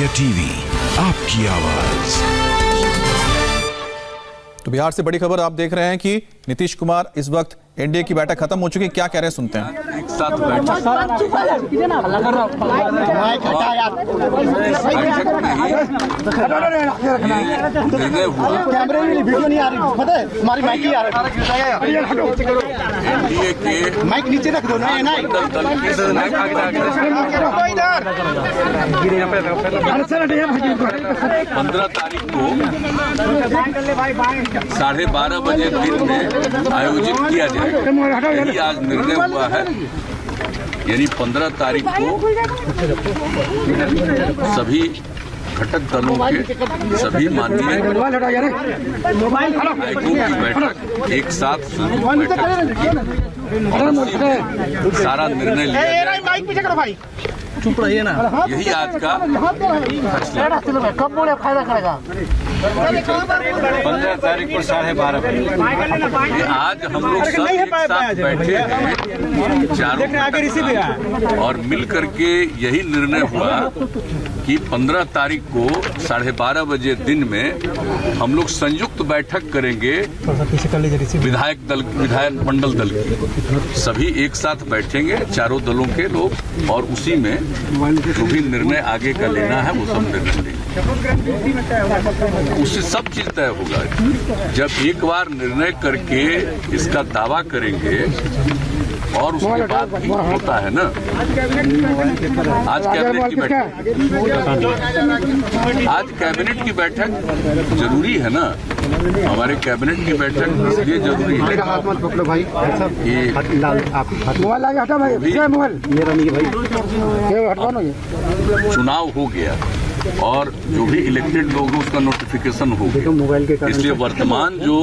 India TV, आपकी आवाज। तो बिहार से बड़ी खबर आप देख रहे हैं कि नीतीश कुमार इस वक्त एनडीए की बैठक खत्म हो चुकी है। क्या कह रहे हैं सुनते हैं। एक साथ बैठक निर्णय हुआ। कैमरे में वीडियो नहीं आ रही, पता है हमारी माइक ही आ रही है। एनडीए के माइक नीचे रख दो ना। 15 तारीख को 12:30 बजे दिन में आयोजित किया जाएगा। यही आज निर्णय हुआ है। यानी 15 तारीख को सभी घटक दलों के सभी माननीय नायकों की बैठक एक साथ संयुक्त बैठक और सारा निर्णय लिया जाएगा। चुप रहिए ना। यही आज का कब बोले फायदा करेगा। 15 तारीख को 12:30 बजे आज हम लोग सब एक साथ बैठे हैं चारों और मिल करके यही निर्णय हुआ कि 15 तारीख को 12:30 बजे दिन में हम लोग संयुक्त बैठक करेंगे विधायक मंडल दल की। सभी एक साथ बैठेंगे चारों दलों के लोग और उसी में जो भी निर्णय आगे का लेना है वो सब निर्णय लेंगे। उससे सब चीज तय होगा। जब एक बार निर्णय करके इसका दावा करेंगे और उसके बाद भी होता है ना। आज कैबिनेट की बैठक जरूरी है ना। हमारे कैबिनेट की बैठक इसलिए जरूरी है कि चुनाव हो गया और जो भी इलेक्टेड लोग हैं उसका नोटिफिकेशन हो गया। इसलिए वर्तमान जो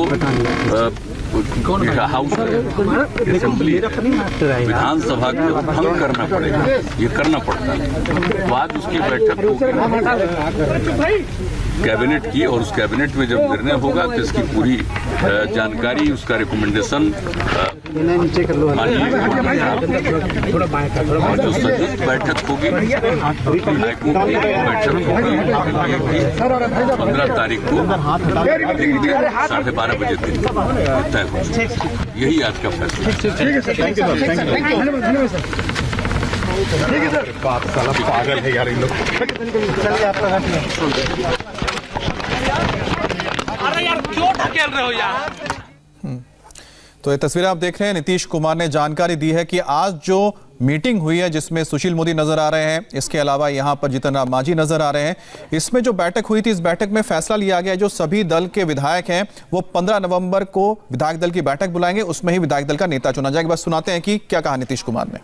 हाउस असेंबली विधानसभा को भंग करना पड़ेगा। ये करना पड़ता है। तो आज उसकी बैठक होगी कैबिनेट की और उस कैबिनेट में जब निर्णय होगा तो इसकी पूरी जानकारी उसका रिकमेंडेशन और जो संयुक्त बैठक होगी नायकों की बैठक होगी 15 तारीख को 12:30 बजे दिन तय हो। यही आज का फैसला। बात साला पागल है यार इन लोग। अरे यार क्यों ढकेल रहे हो यार। तो ये तस्वीरें आप देख रहे हैं। नीतीश कुमार ने जानकारी दी है कि आज जो मीटिंग हुई है जिसमें सुशील मोदी नजर आ रहे हैं, इसके अलावा यहां पर जीतन राम मांझी नजर आ रहे हैं। इसमें जो बैठक हुई थी, इस बैठक में फैसला लिया गया जो सभी दल के विधायक हैं वो 15 नवंबर को विधायक दल की बैठक बुलाएंगे। उसमें ही विधायक दल का नेता चुना जाएगा। बस सुनाते हैं कि क्या कहा नीतीश कुमार ने।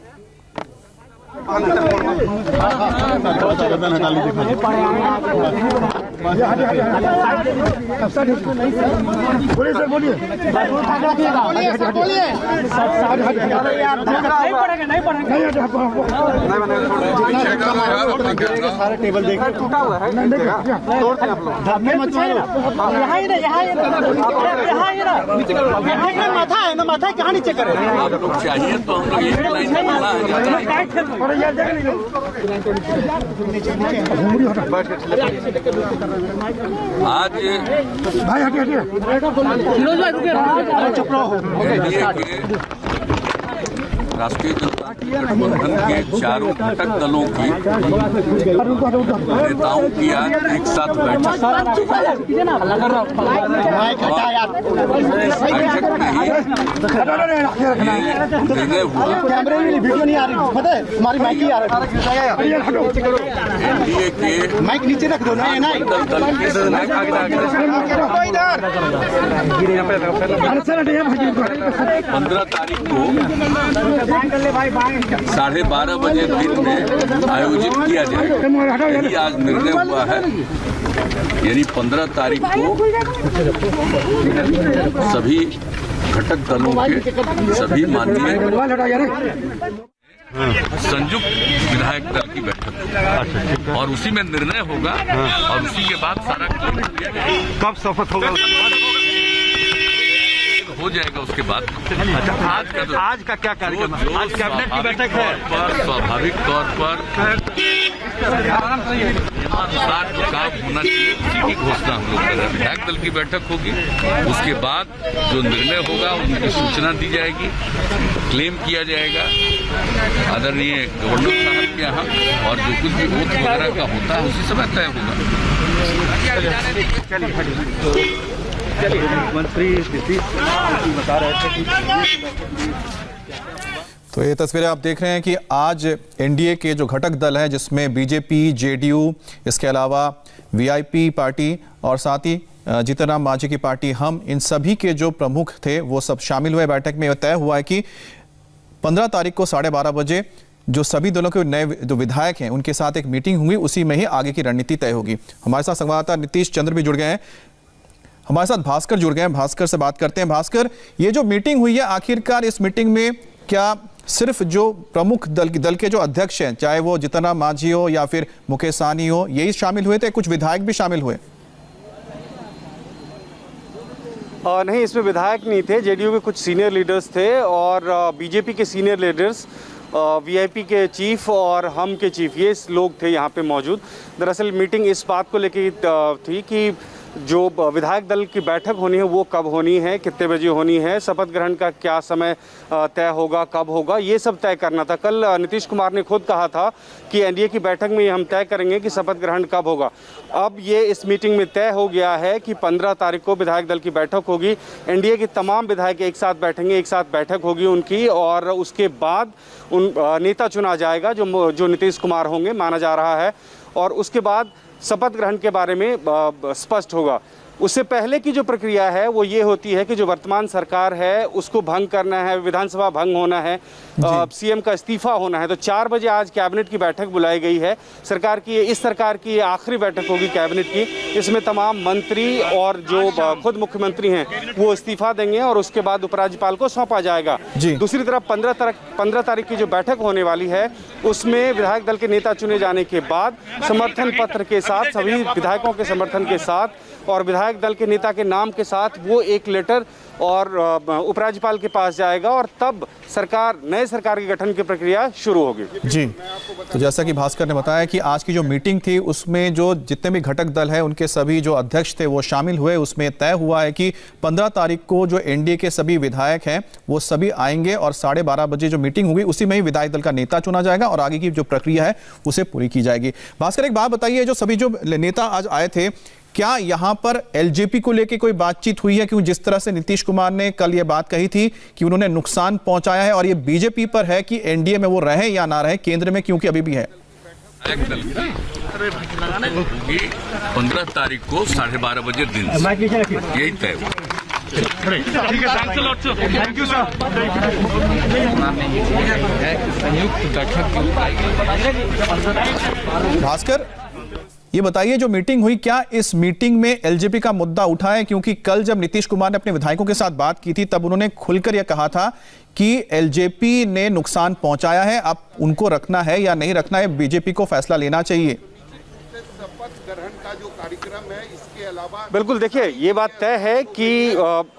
सारे टेबल देख टूटा हुआ है। माथा है ना, माथा कहाँ नीचे करे। चाहिए तो हम लोग एक लाइन में आज भाई हटिए चुप रहो। राष्ट्रीय जनता गठबंधन के चारों घटक दलों की नेताओं की आज एक साथ बैठक निर्णय हुआ। कैमरे में वीडियो नहीं आ रही, पता है हमारी माइक ही आ रही है। एनडीए के माइक नीचे रख दो ना। 15 तारीख को 12:30 बजे दिन में आयोजित किया जाएगा। यही आज निर्णय हुआ है। यानी 15 तारीख को सभी घटक दलों के सभी माननीय संयुक्त विधायक दल की बैठक और उसी में निर्णय होगा और उसी के बाद सारा कब शपथ होगा हो जाएगा। उसके बाद आज का क्या कार्यक्रम है? आज कैबिनेट की बैठक है। स्वाभाविक तौर पर नियमानुसार जो काम होना चाहिए उसी की घोषणा हम लोग कर रहे हैं। विधायक दल की बैठक होगी, उसके बाद जो निर्णय होगा उनकी सूचना दी जाएगी, क्लेम किया जाएगा आदरणीय गवर्नर साहब के यहाँ, और जो कुछ भी वोट वगैरह का होता है उसी समय तय होगा। मंत्री नीतीश बता रहे थे कि तो ये तस्वीरें आप देख रहे हैं कि आज एनडीए के जो घटक दल हैं, जिसमें बीजेपी, जेडीयू, इसके अलावा वीआईपी पार्टी और साथ ही जीतन राम मांझी की पार्टी, हम इन सभी के जो प्रमुख थे वो सब शामिल हुए। बैठक में तय हुआ है कि 15 तारीख को 12:30 बजे जो सभी दलों के नए जो विधायक हैं उनके साथ एक मीटिंग हुई, उसी में ही आगे की रणनीति तय होगी। हमारे साथ संवाददाता नीतीश चंद्र भी जुड़ गए हैं, हमारे साथ भास्कर जुड़ गए हैं। भास्कर से बात करते हैं। भास्कर, ये जो मीटिंग हुई है, आखिरकार इस मीटिंग में क्या सिर्फ जो प्रमुख दल के जो अध्यक्ष हैं, चाहे वो जीतन राम मांझी हो या फिर मुकेश सहनी हो, यही शामिल हुए थे? कुछ विधायक भी शामिल हुए? नहीं, इसमें विधायक नहीं थे। जेडीयू के कुछ सीनियर लीडर्स थे और बीजेपी के सीनियर लीडर्स, वीआईपी के चीफ और हम के चीफ, ये लोग थे यहाँ पे मौजूद। दरअसल मीटिंग इस बात को लेकर थी कि जो विधायक दल की बैठक होनी है वो कब होनी है, कितने बजे होनी है, शपथ ग्रहण का क्या समय तय होगा, कब होगा, ये सब तय करना था। कल नीतीश कुमार ने खुद कहा था कि एनडीए की बैठक में हम तय करेंगे कि शपथ ग्रहण कब होगा। अब ये इस मीटिंग में तय हो गया है कि 15 तारीख को विधायक दल की बैठक होगी। एनडीए के तमाम विधायक एक साथ बैठेंगे, एक साथ बैठक होगी उनकी, और उसके बाद उन नेता चुना जाएगा जो नीतीश कुमार होंगे माना जा रहा है, और उसके बाद शपथ ग्रहण के बारे में स्पष्ट होगा। उससे पहले की जो प्रक्रिया है वो ये होती है कि जो वर्तमान सरकार है उसको भंग करना है, विधानसभा भंग होना है, सीएम का इस्तीफा होना है। तो 4 बजे आज कैबिनेट की बैठक बुलाई गई है। इस सरकार की आखिरी बैठक होगी कैबिनेट की। इसमें तमाम मंत्री और जो खुद मुख्यमंत्री हैं वो इस्तीफा देंगे और उसके बाद उपराज्यपाल को सौंपा जाएगा। दूसरी तरफ 15 तारीख की जो बैठक होने वाली है उसमें विधायक दल के नेता चुने जाने के बाद समर्थन पत्र के साथ, सभी विधायकों के समर्थन के साथ और विधायक दल के नेता के नाम के साथ वो एक लेटर और उपराज्यपाल के पास जाएगा, और तब नए सरकार के गठन की प्रक्रिया शुरू होगी। जी, तो जैसा कि भास्कर ने बताया कि आज की जो मीटिंग थी उसमें जो जितने भी घटक दल हैं उनके सभी जो अध्यक्ष थे वो शामिल हुए। उसमें तय हुआ है कि 15 तारीख को जो एनडीए के सभी विधायक हैं वो सभी आएंगे और 12:30 बजे जो मीटिंग होगी उसी में ही विधायक दल का नेता चुना जाएगा और आगे की जो प्रक्रिया है उसे पूरी की जाएगी। भास्कर, एक बात बताइए, जो सभी जो नेता आज आए थे, क्या यहां पर एलजेपी को लेकर कोई बातचीत हुई है? क्योंकि जिस तरह से नीतीश कुमार ने कल ये बात कही थी कि उन्होंने नुकसान पहुंचाया है और ये बीजेपी पर है कि एनडीए में वो रहे या ना रहे केंद्र में, क्योंकि अभी भी है। 15 तारीख को 12:30 बजे दिन यही तय हुआ। Thank you sir. भास्कर, ये बताइए, जो मीटिंग हुई, क्या इस मीटिंग में एलजेपी का मुद्दा उठा है? क्योंकि कल जब नीतीश कुमार ने अपने विधायकों के साथ बात की थी तब उन्होंने खुलकर यह कहा था कि एलजेपी ने नुकसान पहुंचाया है, अब उनको रखना है या नहीं रखना है, बीजेपी को फैसला लेना चाहिए। शपथ ग्रहण का जो कार्यक्रम है इसके अलावा बिल्कुल, देखिए ये बात तय है कि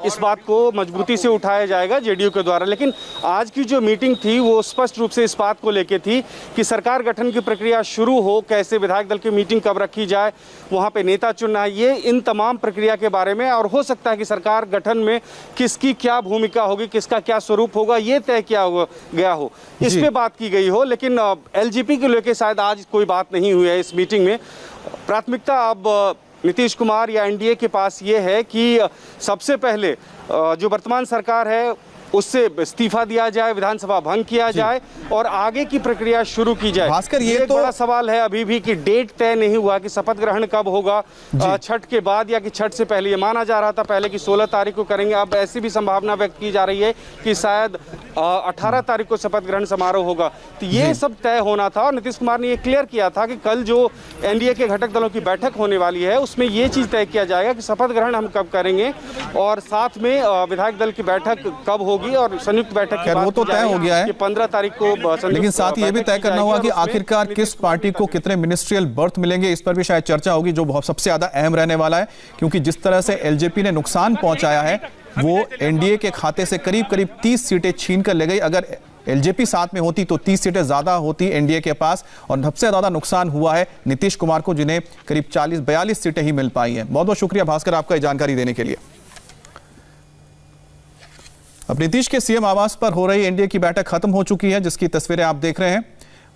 इस बात को मजबूती से उठाया जाएगा जेडीयू के द्वारा, लेकिन आज की जो मीटिंग थी वो स्पष्ट रूप से इस बात को लेकर थी कि सरकार गठन की प्रक्रिया शुरू हो, कैसे विधायक दल की मीटिंग कब रखी जाए, वहाँ पे नेता चुनना है, ये इन तमाम प्रक्रिया के बारे में, और हो सकता है कि सरकार गठन में किसकी क्या भूमिका होगी, किसका क्या स्वरूप होगा, ये तय किया गया हो, इस पे बात की गई हो। लेकिन एलजेपी को लेकर शायद आज कोई बात नहीं हुई है इस मीटिंग में। प्राथमिकता अब नीतीश कुमार या एनडीए के पास ये है कि सबसे पहले जो वर्तमान सरकार है उससे इस्तीफा दिया जाए, विधानसभा भंग किया जाए और आगे की प्रक्रिया शुरू की जाए। भास्कर, ये एक तो बड़ा सवाल है अभी भी कि डेट तय नहीं हुआ कि शपथ ग्रहण कब होगा, छठ के बाद या कि छठ से पहले। ये माना जा रहा था पहले कि 16 तारीख को करेंगे, अब ऐसी भी संभावना व्यक्त की जा रही है कि शायद 18 तारीख को शपथ ग्रहण समारोह होगा। तो ये सब तय होना था और नीतीश कुमार ने ये क्लियर किया था कि कल जो एनडीए के घटक दलों की बैठक होने वाली है उसमें ये चीज तय किया जाएगा कि शपथ ग्रहण हम कब करेंगे और साथ में विधायक दल की बैठक कब होगी और संयुक्त बैठक की वो तो तय हो गया है 15 तारीख को। लेकिन साथ ही ये भी तय करना होगा कि आखिरकार किस पार्टी को कितने मिनिस्ट्रियल बर्थ मिलेंगे, इस पर भी शायद चर्चा होगी, जो बहुत सबसे ज्यादा अहम रहने वाला है। क्योंकि जिस तरह से एलजेपी ने नुकसान पहुंचाया है वो एनडीए के खाते से करीब करीब 30 सीटें छीन कर ले गई। अगर एलजेपी साथ में होती तो 30 सीटें ज्यादा होती एनडीए के पास, और सबसे ज्यादा नुकसान हुआ है नीतीश कुमार को, जिन्हें करीब 40-42 सीटें ही मिल पाई हैं। बहुत बहुत शुक्रिया भास्कर आपका जानकारी देने के लिए। अब नीतीश के सीएम आवास पर हो रही एनडीए की बैठक खत्म हो चुकी है, जिसकी तस्वीरें आप देख रहे हैं।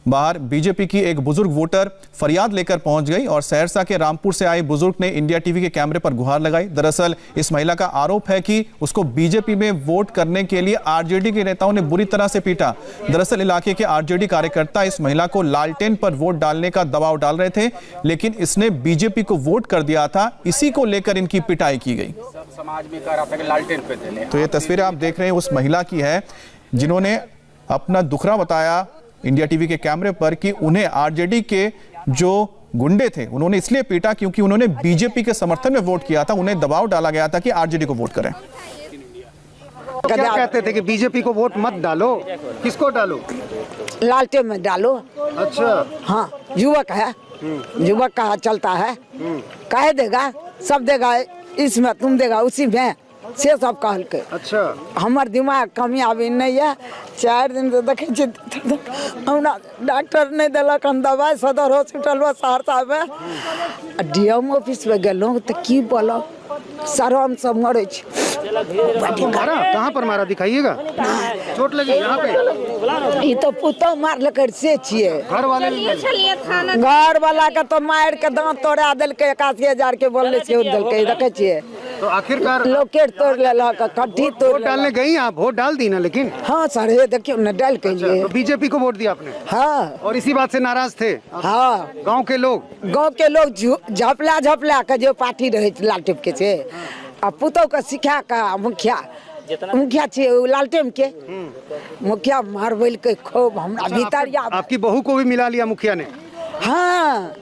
बाहर बीजेपी की एक बुजुर्ग वोटर फरियाद लेकर पहुंच गई और सहरसा के रामपुर से आई बुजुर्ग ने इंडिया टीवी के कैमरे पर गुहार लगाई। दरअसल इस महिला का आरोप है कि उसको बीजेपी में वोट करने के लिए आरजेडी के नेताओं ने बुरी तरह से पीटा। दरअसल इलाके के आरजेडी कार्यकर्ता इस महिला को लालटेन पर वोट डालने का दबाव डाल रहे थे, लेकिन इसने बीजेपी को वोट कर दिया था। इसी को लेकर इनकी पिटाई की गई। समाज में कह रहा था कि लालटेन पे देने। तो ये तस्वीरें आप देख रहे हैं उस महिला की है, जिन्होंने अपना दुखड़ा बताया इंडिया टीवी के कैमरे पर कि उन्हें आरजेडी के जो गुंडे थे उन्होंने इसलिए पीटा क्योंकि उन्होंने बीजेपी के समर्थन में वोट किया था। उन्हें दबाव डाला गया था कि आरजेडी को वोट करें। क्या कहते थे कि बीजेपी को वोट मत डालो, किसको डालो? लालटेन में डालो। अच्छा, हाँ, युवक है, युवक का चलता है, कह देगा सब देगा, इसमें तुम देगा उसी में से सब कहल के। अच्छा, हमार दिमाग कामयाबी नहीं है। 4 दिन से देखे हमरा डॉक्टर नहीं दिलक हम दवाई, सदर हॉस्पिटल में सहरसा में डीएम ऑफिस में गेलूँ तो की बोलो शरम से मरे। कहाँ पर मारा दिखाइएगा? चोट लगी यहाँ पे? ये तो पुतो मार लकर से छिए। घर वाले घर वाला के तो मार के दांत तोड़ा दिल के 81,000 के बोलने से दिल के देखे छिए। तो आखिरकार लोकेट तोड़ लेला का कट्ठी तोड़। वोट डालने गई आप? वोट डाल दी ना? लेकिन हाँ सर, ये देखियो न डाल के लिए। तो बीजेपी को वोट दिया आपने? हाँ। और इसी बात से नाराज थे? हाँ। गांव के लोग झपला झपला के जो पार्टी रहे लालटेन के से, अब पुतौ के सिखा का मुखिया छे लालटेन के मुखिया मारबल के खूब हमरा भीतर। आपकी बहू को भी मिला लिया मुखिया ने? हाँ।